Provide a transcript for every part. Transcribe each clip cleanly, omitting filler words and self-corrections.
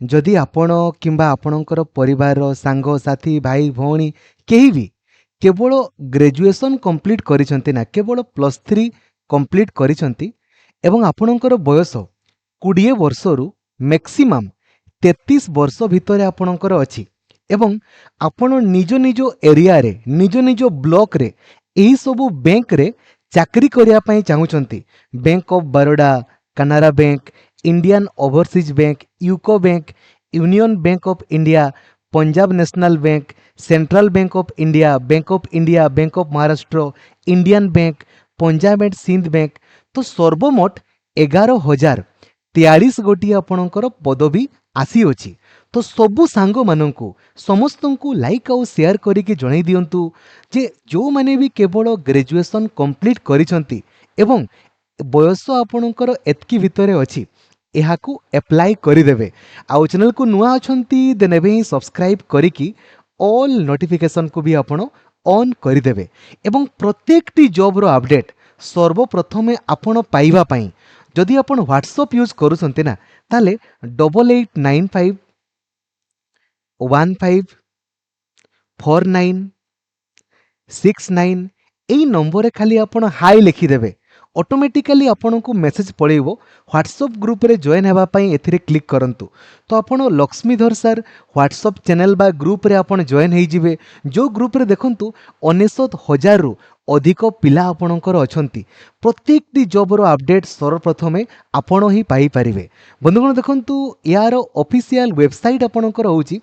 जदि आपण किंबा आपणकर परिवार सांग साथी भाई भौणी केही भी केवल ग्रेजुएशन कंप्लीट करिसंती ना केवल +3 कंप्लीट करिसंती एवं आपणकर बयस 20 वर्षरू मैक्सिमम 33 वर्ष भितर आपणकर अछि एवं आपण निज निज एरिया रे निज निज ब्लॉक रे एही सबु बैंक रे चाकरी करिया पई चाहुचंती। Bank of Baroda, Canara bank, Indian overseas bank, UCO bank, union bank of India, Punjab national bank, central bank of India, bank of Maharashtra, Indian bank, Punjab and Sind bank. तो सर्वमोट 11,043 गोटी आपणकर पदवी आसी अछि। तो सबु सांग मानंकु समस्तंकु लाइक आउ शेयर करिके जणाई दियंतु जे जो माने भी केवल ग्रेजुएशन कंप्लीट करिसंती एवं बयस आपणकर एतकी भितरे अछि एहाकू एप्लाई करिदेवे। आउ चैनल को नुआ अछंती देन एबे ही सब्सक्राइब करिकी ऑल नोटिफिकेशन को भी आपण ऑन करिदेवे एवं प्रत्येकटी जॉब रो अपडेट सर्वप्रथमे आपण पाइबा पई जदि आपण व्हाट्सएप यूज करूसंती ना ताले 8895 154969 एई नंबर रे खाली आपण हाई लिखिदेवे ऑटोमेटिकली आपन को मेसेज पड़ेबो व्हाट्सएप ग्रुप रे जॉइन हेबा पई एथिरे क्लिक करंतु। तो आपण लक्ष्मीधर सर व्हाट्सएप चैनल बा ग्रुप रे आपण जॉइन हेई जिवे जो ग्रुप रे देखंतु 19,000 रु अधिक पिला आपणकर अछंती। प्रत्येकटी जॉब रो अपडेट सर्वप्रथमे आपण ही पाई परिवे। बंधुगण देखंतु यार ऑफिशियल वेबसाइट आपणकर होउची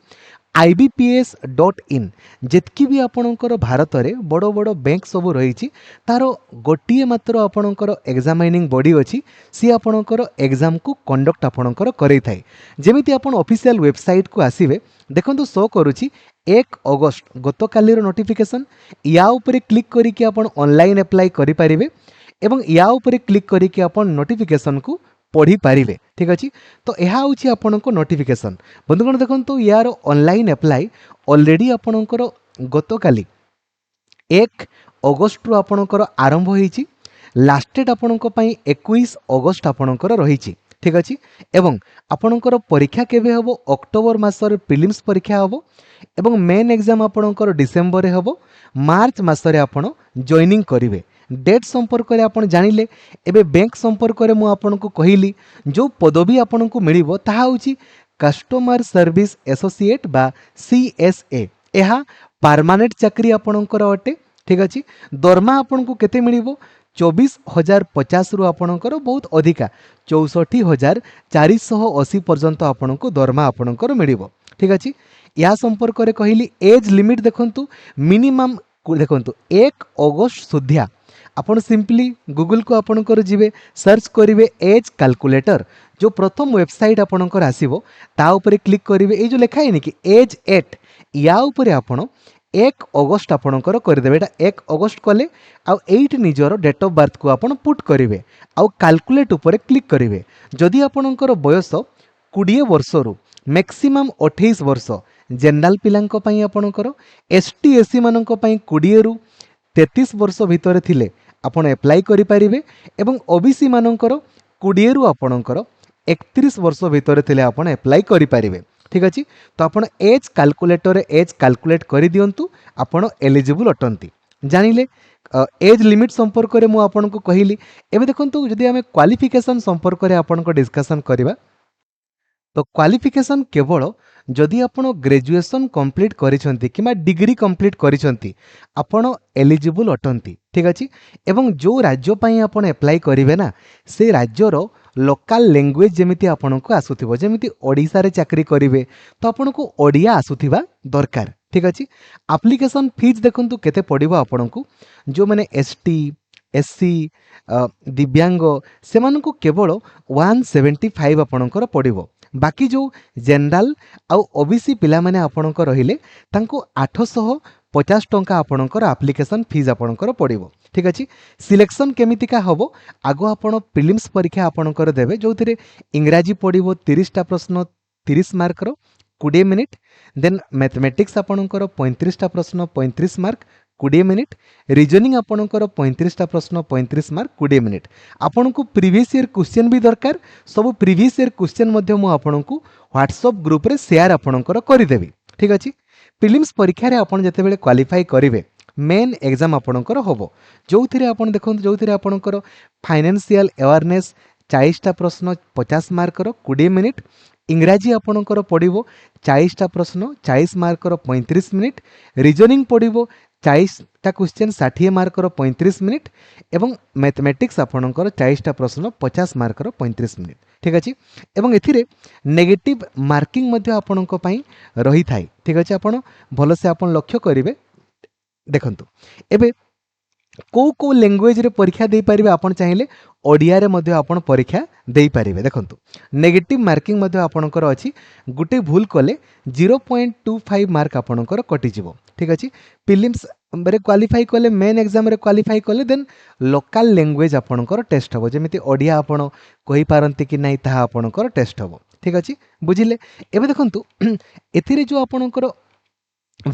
ibps.in। जेतकी भी आपणकर भारत रे बड़ बड़ बैंक सब रही तार गोटे मात्र आपणकर एग्जामिनिंग बॉडी अच्छी सी आपणकर एग्जाम को कंडक्ट आपणकर करई थाए। जेमिति आपण ऑफिशियल वेबसाइट को आसीबे देखंतु शो करूची 1 अगस्त गत कालीर नोटिफिकेशन या ऊपर क्लिक करिके आपण ऑनलाइन अप्लाई करि परिबे एवं या ऊपर क्लिक करिके आपण नोटिफिकेशन को पढ़ी पारिबे। ठीक अछि। तो यह होची आपनको नोटिफिकेशन। बंधुगण देखंतु यार ऑनलाइन अप्लाई ऑलरेडी आपणकर गत काली 1 अगस्त रु आपणकर आरंभ होईची लास्ट डेट आपणको पई 21 अगस्त आपणकर रहिची। ठीक अछि। एवं आपणकर परीक्षा केबे हबो अक्टोबर मासर प्रीलिम्स परीक्षा हबो एवं मेन एग्जाम आपणकर डिसेंबर रे हबो मार्च मासरे आपण जॉइनिंग करिवे। डेट संपर्क रे आपण जानिले एबे बैंक संपर्क रे मु आपनको कहिली जो पदवी आपनको मिलिबो ताहा होची कस्टमर सर्विस एसोसिएट बा सीएसए। एहा परमानेंट चाकरी आपणकर अटे। ठीक अछि। दरमा आपनको केते मिलिबो 24,050 रु आपणकर बहुत अधिका 64,480 पर्यंत आपनको दरमा आपणकर मिलिबो। ठीक अछि। या संपर्क रे कहिली एज लिमिट देखंतु मिनिमम देखंतु 1 अगस्त सुधिया आपण सिंपली गूगल को आपणकर जिवे सर्च करिवे एज कैलकुलेटर जो प्रथम वेबसाइट आपणकर आसीबो ता ऊपर क्लिक करिवे ए जो लिखा है कि एज 8 या ऊपर आपण 1 अगस्त आपणकर करदेबे। एटा 1 अगस्त कले आ 8 निजर डेट ऑफ बर्थ को आपण पुट करिवे आ कैलकुलेट ऊपर क्लिक करिवे। जदि आपणकर बयस 20 वर्षरू मैक्सिमम 28 वर्ष जनरल पिलांको पई आपणकर एसटी एससी माननको पई 20 रु 33 वर्ष भितर थिले आपण अप्लाई करि परिबे एवं ओबीसी मानकर 20 रु आपणकर 31 वर्ष भितर थिले आपण अप्लाई करि परिबे। ठीक अछि। तो आपण एज कैलकुलेटर एज कैलकुलेट करि दियंतु आपण एलिजिबल अटंती। जानिले एज लिमिट संपर्क रे मु आपनको कहिली। एबे देखंतु जदि हमें क्वालिफिकेशन संपर्क रे आपनको डिस्कशन करिबा तो क्वालिफिकेशन केवल जदि आपण ग्रेजुएशन कंप्लीट करिसंती किमा डिग्री कंप्लीट करिसंती आपण एलिजिबल अटंती। ठीक अछि। एवं जो राज्य पई आपण अप्लाई करिवे ना से राज्यर लोकल लैंग्वेज जेमिति आपनको आसुथिबो जेमिति ओडिसा रे चाकरी करिवे तो आपनको ओडिया आसुथिबा दरकार। ठीक अछि। एप्लीकेशन फीस देखंतु केते पडिबो आपनको जो माने एसटी एससी दिव्यांग से मानको केवल 175 आपणकर पडिबो। बाकी जो जनरल आउ ओबीसी पिला माने आपणकर रहिले तांको 850 टंका आपणकर एप्लीकेशन फीस आपणकर पडिबो। ठीक अछि। सिलेक्शन केमितिका हबो आगो आपण प्रीलिम्स परीक्षा आपणकर देबे जोथिरे इंग्रजी पडिबो 30 टा प्रश्न 30 मार्क रो 20 मिनिट देन मैथमेटिक्स आपणकर 35 टा प्रश्न 35 मार्क 20 मिनिट रीजनिंग आपणकर 35टा प्रश्न 35 मार्क 20 मिनिट आपनको प्रीवियस ईयर क्वेश्चन भी दरकार सब प्रीवियस ईयर क्वेश्चन मध्य मु आपनको व्हाट्सएप ग्रुप रे शेयर आपणकर करिदेबी ठीक अछि प्रीलिम्स परीक्षा रे आपण जतेबेले क्वालिफाई करिवे मेन एग्जाम आपणकर होबो जोथिरे आपण देखंतु जोथिरे आपणकर फाइनेंशियल अवेयरनेस 40टा प्रश्न 50 मार्कर 20 मिनिट इंग्राजी आपणकर पड़िबो 40टा प्रश्न 40 मार्कर 35 मिनिट रीजनिंग पड़िबो 40टा क्वेश्चन 60 मार्कर 35 मिनिट एवं मैथमेटिक्स आपणकर 40टा प्रश्न 50 मार्कर 35 मिनिट ठीक अछि एवं एथिरे नेगेटिव मार्किंग मध्ये आपणक पई रही थाई ठीक अछि आपण भलो से आपण लक्ष्य करिवे देखंतु एबे को लैंग्वेज रे परीक्षा दे पारिबे आपण चाहिले ओडिया रे मध्ये आपण परीक्षा दे पारिबे देखंतु नेगेटिव मार्किंग मध्ये आपणकर अछि गुटे भूल कले 0.25 मार्क आपणकर कटि जिवो ठीक अछि प्रीलिम्स रे क्वालिफाई कले मेन एग्जाम रे क्वालिफाई कले देन लोकल लैंग्वेज आपणकर टेस्ट हबो जेमिति ओडिया आपण कहि पारंती कि नै ताहा आपणकर टेस्ट हबो ठीक अछि बुझिले एबे देखंतु एथिरे जो आपणकर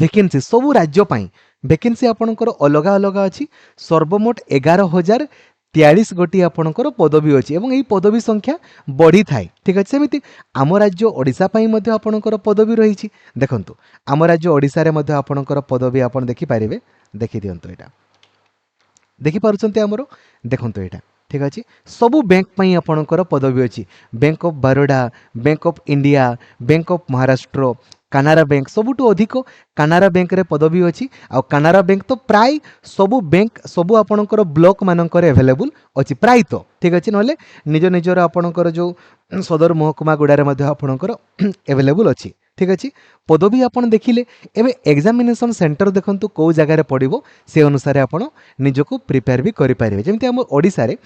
वैकेंसी सबु राज्य पाई वैकेंसी आपणकर अलगा अलगा अछि सर्वमोट 11,043 गोटी आपणकर पदवी अछि एवं एई पदवी संख्या बढ़ी थाए ठीक अछि सेमिति आम राज्य ओडिसा पाई मध्ये आपणकर पदवी रहिछि देखंतु आम राज्य ओडिसा रे मध्ये आपणकर पदवी आपण देखि पारिबे देखि दियंतु एटा देखि पारुचंती हमरो देखंतु एटा ठीक अछि सबु बैंक पाई आपणकर पदवी अछि bank of Baroda bank of India bank of Maharashtra Canara bank सबुठु अधिक कानारा बैंक रे पदवी अछि आ कानारा बैंक तो प्राय सबु बैंक सबु आपणकर ब्लॉक मानकर अवेलेबल अछि प्राय तो ठीक अछि नले निज निजर आपणकर जो सदर महकुमा गुडारे मध्ये आपणकर अवेलेबल अछि ठीक अछि पदवी आपण देखिले एबे एग्जामिनेशन सेंटर देखंतु को जगह रे पडिबो से अनुसार आपण निजको प्रिपेयर भी करि पारिबे जेमति हम ओडिसा रे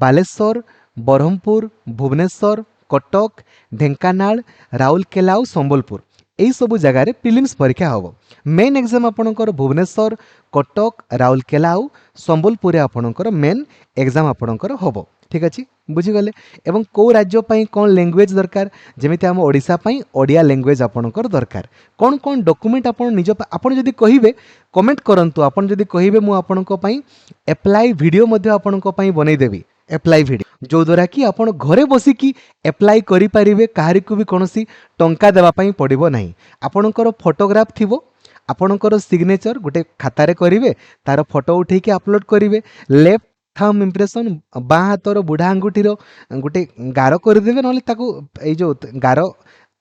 बालेश्वर बरहमपुर भुवनेश्वर कटक ढेंकानाल राउरकेला और संबलपुर एई सबु जगह रे प्रीलिम्स परीक्षा होबो मेन एग्जाम आपणकर भुवनेश्वर कटक राउरकेला और संबलपुर आपणकर मेन एग्जाम आपणकर होबो ठीक अछि बुझी गले एवं को राज्य पई कोन लैंग्वेज दरकार जेमिति हम ओडिसा पई ओडिया लैंग्वेज आपणकर दरकार कोन कोन डॉक्यूमेंट आपण निज आपण जदी कहिबे कमेंट करंतु आपण जदी कहिबे मु आपणको पई अप्लाई वीडियो मध्ये आपणको पई बनै देबी अप्लाई वीडियो जो द्वारा कि आपण घरे बसी कि अप्लाई करि पारिबे काहारी को भी कोनोसी टंका देबा पई पड़िबो नाही आपणकर फोटोग्राफ थिबो आपणकर सिग्नेचर गुटे खाता रे करिवे तार फोटो उठै कि अपलोड करिवे लेफ्ट थंब इंप्रेशन बाँ हाथर बुढ़ा अंगुठी गोटे गार करदेवे ना ताको ए जो गार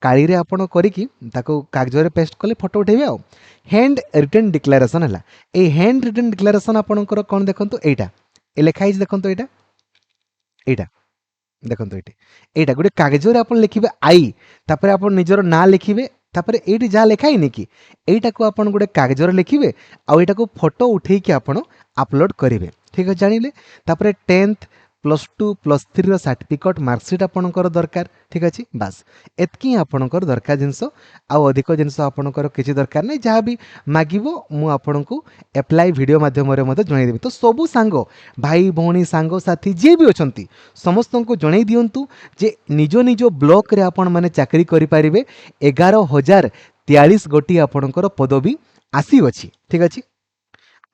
काली रे आपण करिकी ताको कागज रे पेस्ट कले फोटो उठेबे आ हैंड रिटन डिक्लेरेशन हला ए हैंड रिटन डिक्लेरेशन आपणकर कोन देखंतु एटा ए लेखा हिज देखंतु एटा देखंतु एटा गोटे कागज रे आपण लिखिबे आई तापर आपण निजर ना लिखिबे तापर एटी जा लेखाई नि कि एटा को आपण गोटे कागज रे लिखिबे आ एटा को फोटो उठेई कि आपण अपलोड करिवे ठीक है जानिले तापर 10th +2 +3 रो सर्टिफिकेट मार्कशीट आपणकर दरकार ठीक अछि बस एतकी आपणकर दरकार जिंस आ अधिक जिंस आपणकर किछि दरकार नै जहा भी मागिबो मु आपणको अप्लाई वीडियो माध्यम रे मते जणै देबी तो सबु सांग भाई भौणी सांग साथी जे भी अछंती समस्त को जणै दियंतु जे निजो निजो ब्लॉक रे आपण माने चाकरी करि पारिबे 11,043 गोटी आपणकर पदवी आसी अछि ठीक अछि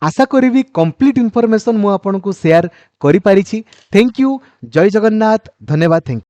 आशा करी कंप्लीट इनफॉरमेशन मु आपन को शेयर करि पारिछि थैंक यू जय जगन्नाथ धन्यवाद थैंक यू।